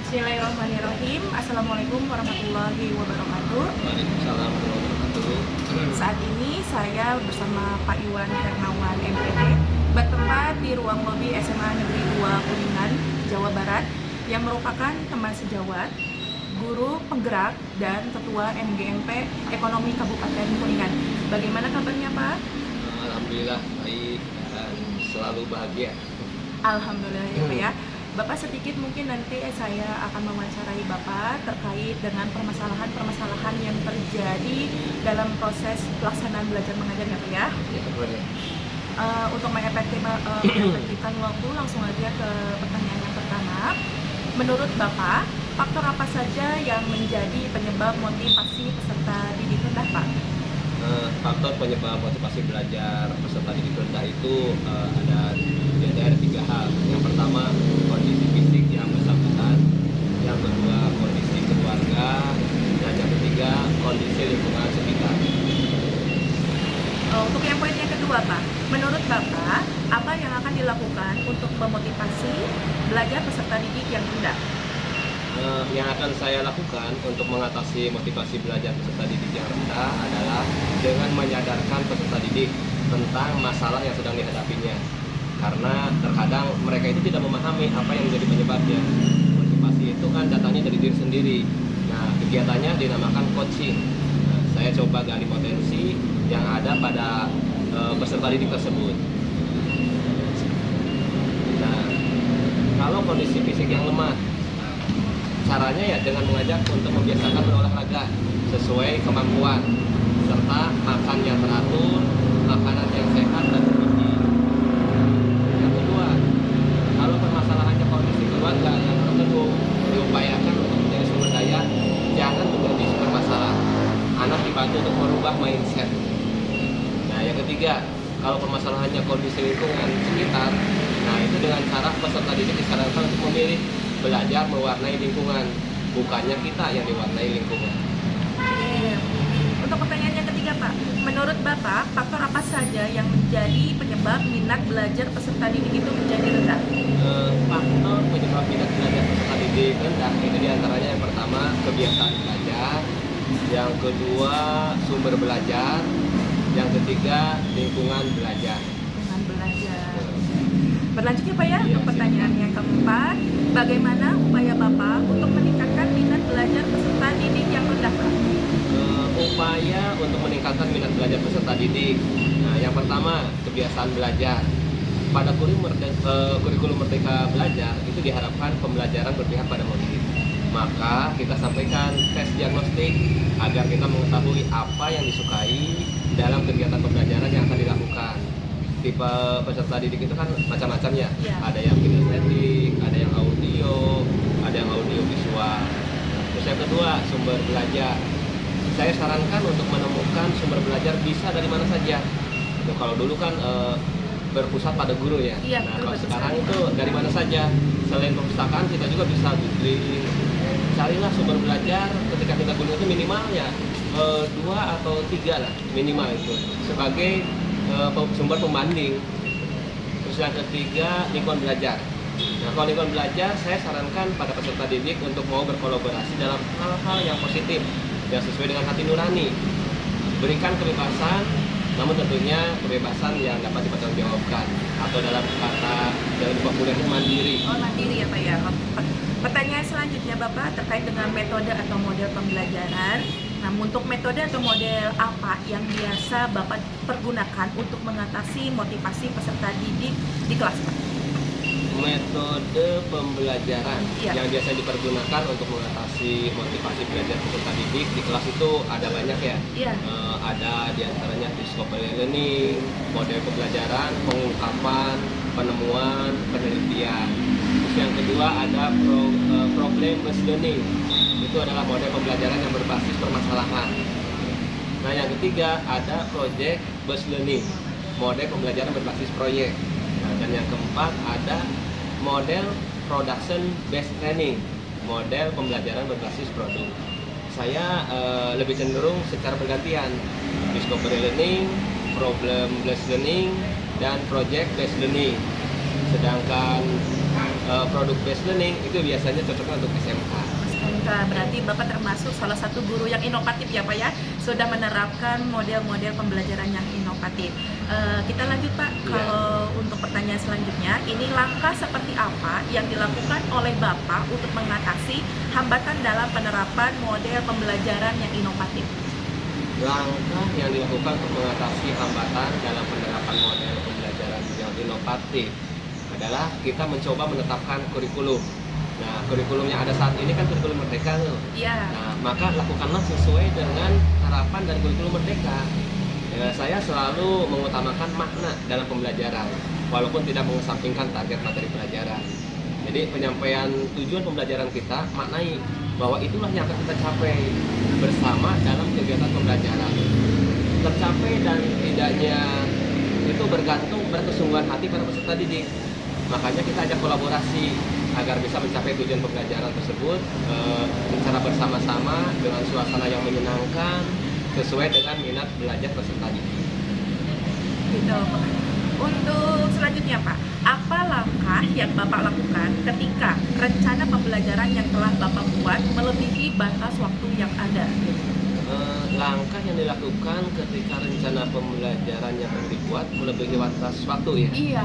Bismillahirrahmanirrahim. Assalamualaikum warahmatullahi wabarakatuh. Waalaikumsalam warahmatullahi wabarakatuh. Saat ini saya bersama Pak Iwan Hernawan MPD bertempat di ruang lobi SMA Negeri 2 Kuningan, Jawa Barat yang merupakan teman sejawat, guru penggerak, dan ketua MGMP Ekonomi Kabupaten Kuningan. Bagaimana kabarnya Pak? Alhamdulillah baik dan selalu bahagia. Alhamdulillah ya Pak ya. Bapak sedikit mungkin nanti saya akan mewawancarai Bapak terkait dengan permasalahan-permasalahan yang terjadi dalam proses pelaksanaan belajar mengajar ya Pak ya. Ya, boleh. Untuk mengefektifkan waktu, langsung aja ke pertanyaan yang pertama. Menurut Bapak, faktor apa saja yang menjadi penyebab motivasi peserta didik rendah Pak? Faktor penyebab motivasi belajar peserta didik rendah itu ada tiga hal. Yang pertama, kondisi fisik yang bersangkutan. Yang kedua, kondisi keluarga. Dan yang ketiga, kondisi lingkungan sekitar. Untuk yang poin yang kedua Pak, menurut Bapak, apa yang akan dilakukan untuk memotivasi belajar peserta didik yang rendah? Yang akan saya lakukan untuk mengatasi motivasi belajar peserta didik yang rendah adalah dengan menyadarkan peserta didik tentang masalah yang sedang dihadapinya. Karena terkadang mereka itu tidak memahami apa yang menjadi penyebabnya. Motivasi itu kan datangnya dari diri sendiri. Nah, kegiatannya dinamakan coaching. Nah, saya coba gali potensi yang ada pada peserta didik tersebut. Nah, kalau kondisi fisik yang lemah, caranya ya dengan mengajak untuk membiasakan berolahraga sesuai kemampuan, serta makan yang teratur, makanan yang sehat dan bergizi. Yang kedua, kalau permasalahannya kondisi keluarga yang tertentu, diupayakan untuk menjadi sumber daya, jangan menjadi sumber masalah. Anak dibantu untuk merubah mindset. Nah, yang ketiga, kalau permasalahannya kondisi lingkungan sekitar, nah itu dengan cara peserta didik disarankan untuk memilih belajar mewarnai lingkungan, bukannya kita yang diwarnai lingkungan. Untuk pertanyaan yang ketiga Pak, menurut Bapak, faktor apa saja yang menjadi penyebab minat belajar peserta didik itu menjadi rendah? Faktor penyebab minat belajar peserta didik rendah itu diantaranya yang pertama kebiasaan belajar, yang kedua sumber belajar, yang ketiga lingkungan belajar. Dengan belajar. Berlanjut ya Pak ya, Iya, untuk pertanyaan yang keempat, bagaimana upaya Bapak untuk meningkatkan minat belajar peserta didik yang rendah Pak? Upaya untuk meningkatkan minat belajar peserta didik. Nah, yang pertama kebiasaan belajar. Pada kurikulum Merdeka Belajar itu diharapkan pembelajaran berpihak pada murid. Maka kita sampaikan tes diagnostik agar kita mengetahui apa yang disukai dalam kegiatan pembelajaran yang akan dilakukan. Tipe peserta didik itu kan macam-macam ya. Ada yang kinestetik, ada yang audio, ada yang audio visual. Terus yang kedua, sumber belajar. Saya sarankan untuk menemukan sumber belajar bisa dari mana saja. Kalau dulu kan berpusat pada guru ya. Nah, kalau sekarang itu dari mana saja. Selain perpustakaan, kita juga bisa googling. Carilah sumber belajar ketika kita googling itu minimal ya 2 atau 3 lah minimal itu sebagai sumber pembanding. Terus yang ketiga, lingkungan belajar. Nah, kalau lingkungan belajar, saya sarankan pada peserta didik untuk mau berkolaborasi dalam hal-hal yang positif yang sesuai dengan hati nurani. Berikan kebebasan, namun tentunya kebebasan yang dapat dipertanggungjawabkan, atau dalam populernya mandiri. Oh, mandiri ya Pak ya. Pertanyaan selanjutnya Bapak terkait dengan metode atau model pembelajaran. Nah, untuk metode atau model apa yang biasa Bapak pergunakan untuk mengatasi motivasi peserta didik di kelas Pak? Metode pembelajaran yang biasa dipergunakan untuk mengatasi motivasi belajar peserta didik di kelas itu ada banyak ya. Ada diantaranya discovery learning, model pembelajaran, pengungkapan, penemuan, penelitian. Terus yang kedua ada problem based learning. Itu adalah model pembelajaran yang berbasis permasalahan. Nah, yang ketiga ada project based learning, model pembelajaran berbasis proyek. Nah, dan yang keempat ada model production based learning, model pembelajaran berbasis produk. Saya lebih cenderung secara bergantian, discovery learning, problem based learning, dan project based learning. Sedangkan produk based learning itu biasanya cocoknya untuk SMK. SMK, berarti Bapak termasuk salah satu guru yang inovatif ya Pak ya, sudah menerapkan model-model pembelajaran yang inovatif. Kita lanjut Pak, Iya. kalau untuk pertanyaan selanjutnya, ini langkah seperti apa yang dilakukan oleh Bapak untuk mengatasi hambatan dalam penerapan model pembelajaran yang inovatif? Langkah yang dilakukan untuk mengatasi hambatan dalam penerapan model pembelajaran yang inovatif adalah kita mencoba menetapkan kurikulum. Nah, kurikulum yang ada saat ini kan kurikulum Merdeka tuh. Iya. Nah, maka lakukanlah sesuai dengan harapan dari kurikulum Merdeka. Ya, saya selalu mengutamakan makna dalam pembelajaran, walaupun tidak mengesampingkan target materi pelajaran. Jadi penyampaian tujuan pembelajaran kita maknai bahwa itulah yang akan kita capai bersama dalam kegiatan pembelajaran. Tercapai dan tidaknya itu bergantung pada kesungguhan hati para peserta didik. Makanya kita ajak kolaborasi agar bisa mencapai tujuan pembelajaran tersebut secara bersama-sama dengan suasana yang menyenangkan sesuai dengan minat belajar peserta didik. Gitu Pak. Untuk selanjutnya Pak, apa langkah yang Bapak lakukan ketika rencana pembelajaran yang telah Bapak buat melebihi batas waktu yang ada? Langkah yang dilakukan ketika rencana pembelajaran yang akan dibuat melebihi batas waktu ya. Iya.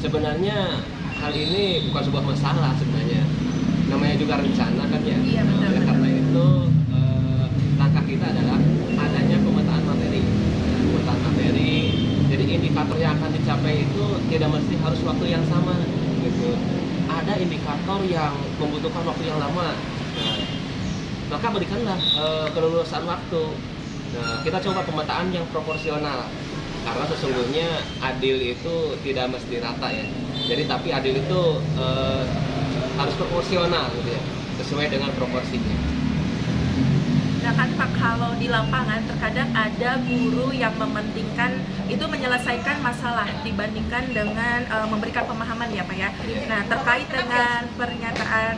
Sebenarnya hal ini bukan sebuah masalah sebenarnya. Namanya juga rencana kan ya. Iya, betul, Oleh betul. karena itu langkah kita adalah adanya pemetaan materi. Pemetaan materi. Jadi indikator yang akan dicapai itu tidak mesti harus waktu yang sama gitu. Ada indikator yang membutuhkan waktu yang lama. Nah, maka berikanlah kelulusan waktu. Nah, kita coba pemetaan yang proporsional. Karena sesungguhnya adil itu tidak mesti rata ya. Jadi tapi adil itu harus proporsional gitu ya, sesuai dengan proporsinya. Nah kan Pak, kalau di lapangan terkadang ada guru yang mementingkan itu menyelesaikan masalah dibandingkan dengan memberikan pemahaman ya Pak ya. Iya. Nah terkait dengan pernyataan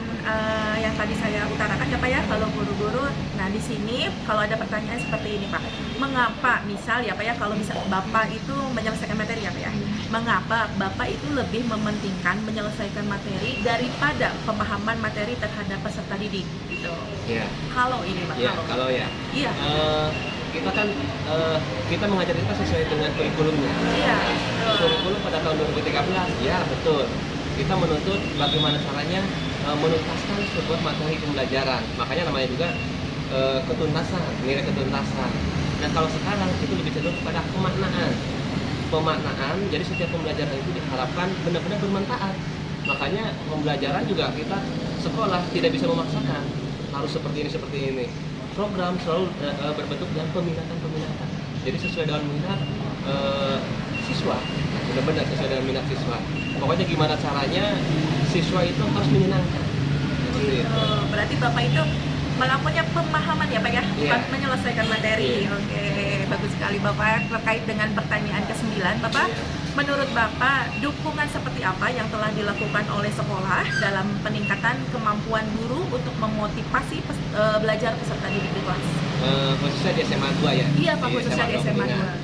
yang tadi saya utarakan ya Pak ya, kalau guru-guru, nah di sini kalau ada pertanyaan seperti ini Pak, mengapa misal ya Pak ya, kalau misal Bapak itu menyelesaikan materi ya Pak ya, mengapa Bapak itu lebih mementingkan menyelesaikan materi daripada pemahaman materi terhadap peserta didik gitu? Iya. Kalau ini Pak, Ya, kalau ya. Iya. Kita kan kita mengajar kita sesuai dengan kurikulumnya. Iya, betul. Kurikulum pada tahun 2013, ya betul. Kita menuntut bagaimana caranya menuntaskan sebuah materi pembelajaran. Makanya namanya juga ketuntasan, nilai ketuntasan. Nah kalau sekarang itu lebih cenderung kepada pemaknaan. Pemaknaan, jadi setiap pembelajaran itu diharapkan benar-benar bermanfaat. Makanya pembelajaran juga kita sekolah tidak bisa memaksakan harus seperti ini. Program selalu berbentuk dengan peminatan. Jadi sesuai dengan minat siswa, benar-benar sesuai dengan minat siswa. Pokoknya gimana caranya siswa itu harus menyenangkan. Seperti itu. Berarti Bapak itu melakukannya pemahaman ya Pak ya, bukan Iya. menyelesaikan materi. Iya. Oke, bagus sekali Bapak. Terkait dengan pertanyaan ke-9 Bapak, menurut Bapak dukungan seperti apa yang telah dilakukan oleh sekolah dalam peningkatan kemampuan guru untuk memotivasi belajar peserta didik di kelas? Khususnya di SMA 2 ya. Iya Pak, khususnya di SMA 2. Kuningan.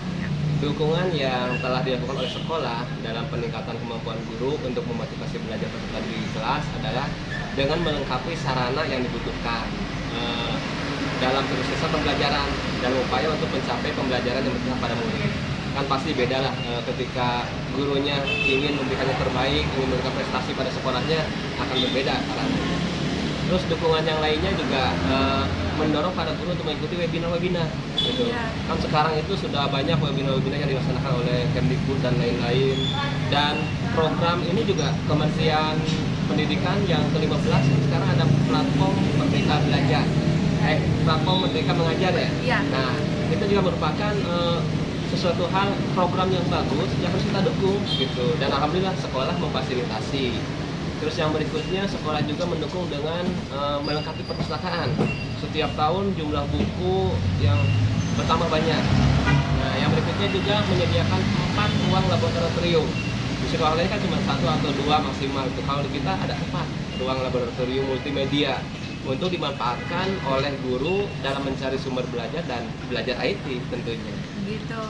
Dukungan yang telah dilakukan oleh sekolah dalam peningkatan kemampuan guru untuk memotivasi belajar peserta di kelas adalah dengan melengkapi sarana yang dibutuhkan dalam proses pembelajaran dan upaya untuk mencapai pembelajaran yang berpihak pada murid. Kan pasti beda lah ketika gurunya ingin memberikan yang terbaik, ingin memberikan prestasi pada sekolahnya, akan berbeda caranya. Terus dukungan yang lainnya juga mendorong para guru untuk mengikuti webinar-webinar gitu. Iya. Kan sekarang itu sudah banyak webinar-webinar yang dilaksanakan oleh Kemdikbud dan lain-lain. Dan program ini juga Kementerian Pendidikan yang ke-15 sekarang ada platform Merdeka Belajar. Platform Merdeka Mengajar ya. Iya. Nah, itu juga merupakan sesuatu hal program yang bagus yang harus kita dukung gitu. Dan alhamdulillah sekolah memfasilitasi. Terus yang berikutnya sekolah juga mendukung dengan melengkapi perpustakaan. Setiap tahun jumlah buku yang bertambah banyak. Nah, yang berikutnya juga menyediakan 4 ruang laboratorium. Di sekolah lain kan cuma 1 atau 2 maksimal. Kalau di kita ada 4 ruang laboratorium multimedia untuk dimanfaatkan oleh guru dalam mencari sumber belajar dan belajar IT tentunya. Gitu.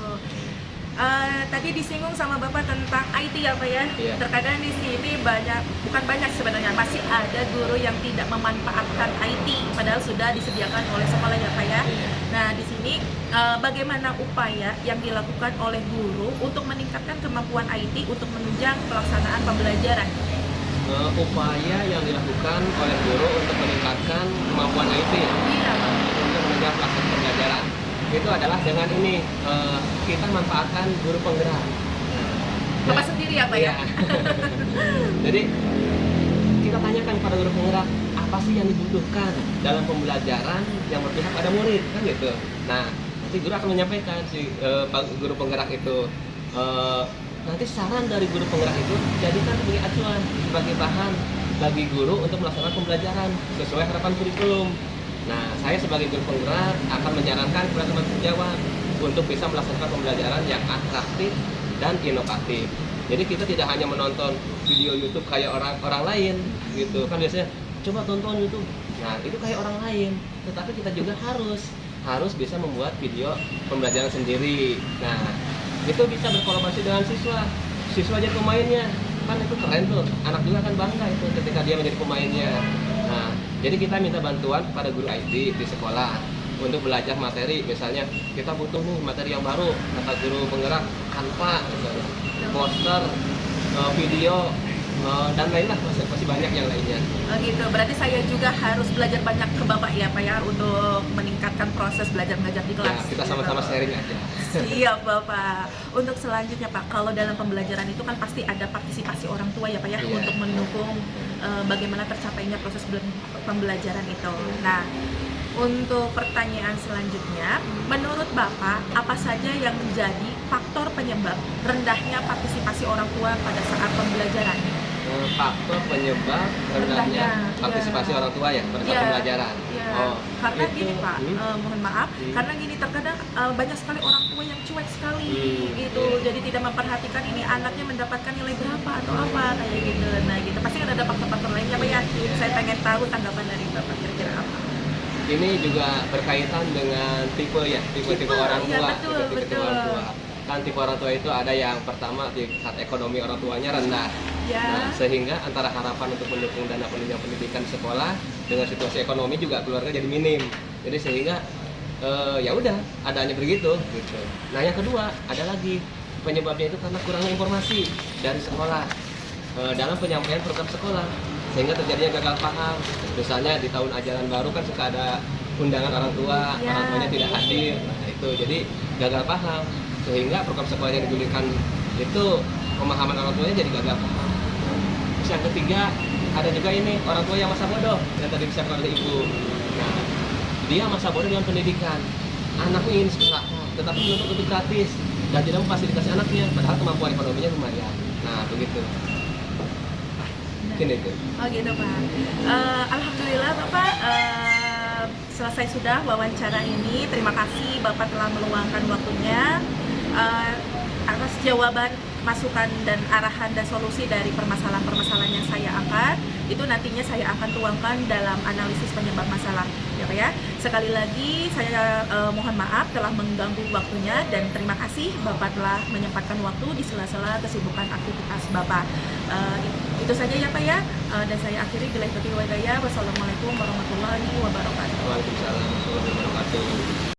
Tadi disinggung sama Bapak tentang IT ya Pak ya. Iya. Terkadang di sini bukan banyak sebenarnya, masih ada guru yang tidak memanfaatkan IT padahal sudah disediakan oleh sekolah ya Pak ya. Iya. Nah di sini bagaimana upaya yang dilakukan oleh guru untuk meningkatkan kemampuan IT untuk menunjang pelaksanaan pembelajaran? Upaya yang dilakukan oleh guru untuk meningkatkan kemampuan IT Iya Pak. untuk menunjang pelaksanaan pembelajaran itu adalah dengan ini kita manfaatkan guru penggerak. Bapak sendiri ya Pak ya? Jadi kita tanyakan kepada guru penggerak apa sih yang dibutuhkan dalam pembelajaran yang berpihak pada murid kan gitu. Nah nanti guru akan menyampaikan si guru penggerak itu nanti saran dari guru penggerak itu jadikan sebagai acuan sebagai bahan bagi guru untuk melaksanakan pembelajaran sesuai harapan kurikulum. Nah, saya sebagai guru penggerak akan menyarankan kepada teman sejawat untuk bisa melaksanakan pembelajaran yang atraktif dan inovatif. Jadi kita tidak hanya menonton video YouTube kayak orang lain gitu. Kan biasanya coba tonton YouTube. Nah, itu kayak orang lain. Tetapi kita juga harus bisa membuat video pembelajaran sendiri. Nah, itu bisa berkolaborasi dengan siswa. Siswa jadi pemainnya. Kan itu keren tuh. Anak juga akan bangga itu ketika dia menjadi pemainnya. Nah, jadi kita minta bantuan kepada guru IT di sekolah untuk belajar materi. Misalnya kita butuh nih materi yang baru, kata guru penggerak Canva, misalnya, poster, video, dan lain-lain masih banyak yang lainnya. Oh gitu, berarti saya juga harus belajar banyak ke Bapak ya Pak ya untuk meningkatkan proses belajar mengajar di Ya, kelas. kita sama-sama sharing aja. Siap Bapak. Untuk selanjutnya Pak, kalau dalam pembelajaran itu kan pasti ada partisipasi orang tua ya Pak ya, Iya. untuk mendukung bagaimana tercapainya proses pembelajaran itu. Nah, untuk pertanyaan selanjutnya, menurut Bapak apa saja yang menjadi faktor penyebab rendahnya partisipasi orang tua pada saat pembelajaran? Faktor penyebab rendahnya partisipasi orang tua ya pada saat Iya. pembelajaran. Ya, Oh, karena itu, gini Pak, mohon maaf, Hmm. karena gini terkadang banyak sekali orang tua yang cuek sekali gitu, Iya. jadi tidak memperhatikan ini anaknya mendapatkan nilai berapa atau apa kayak gitu. Nah gitu, pasti kan ada faktor-faktor lainnya Pak ya. Iya. Saya pengen tahu tanggapan dari Bapak kira-kira apa? Ini juga berkaitan dengan tipe ya, tipe orang Iya, tua, betul, tipe betul. orang tua. Kan tipe orang tua itu ada yang pertama tingkat ekonomi orang tuanya rendah. Ya. Nah, sehingga antara harapan untuk mendukung dana penunjang pendidikan di sekolah dengan situasi ekonomi juga keluarga jadi minim. Jadi sehingga ya udah adanya begitu gitu. Nah, yang kedua ada lagi penyebabnya itu karena kurangnya informasi dari sekolah dalam penyampaian program sekolah sehingga terjadinya gagal paham. Misalnya di tahun ajaran baru kan suka ada undangan orang tua, Ya. orang tuanya tidak hadir. Nah, itu jadi gagal paham sehingga program sekolah yang digulirkan itu pemahaman orang tuanya jadi gagal paham. Terus yang ketiga ada juga ini orang tua yang masa bodoh yang tadi disampaikan oleh ibu. Nah, dia masa bodoh dengan pendidikan. Anaknya ingin sekolah, tetapi menuntut untuk gratis dan tidak memfasilitasi anaknya, padahal kemampuan ekonominya lumayan. Nah, begitu. Mungkin itu. Oh gitu Pak. Alhamdulillah Bapak selesai sudah wawancara ini. Terima kasih Bapak telah meluangkan waktunya atas jawaban, masukan dan arahan dan solusi dari permasalahan-permasalahan yang saya angkat. Itu nantinya saya akan tuangkan dalam analisis penyebab masalah ya Pak ya. Sekali lagi saya mohon maaf telah mengganggu waktunya dan terima kasih Bapak telah menyempatkan waktu di sela-sela kesibukan aktivitas Bapak. Itu saja ya Pak ya. Dan saya akhiri billahi taufiq wal hidayah. Wassalamualaikum warahmatullahi wabarakatuh. Waalaikumsalam warahmatullahi wabarakatuh.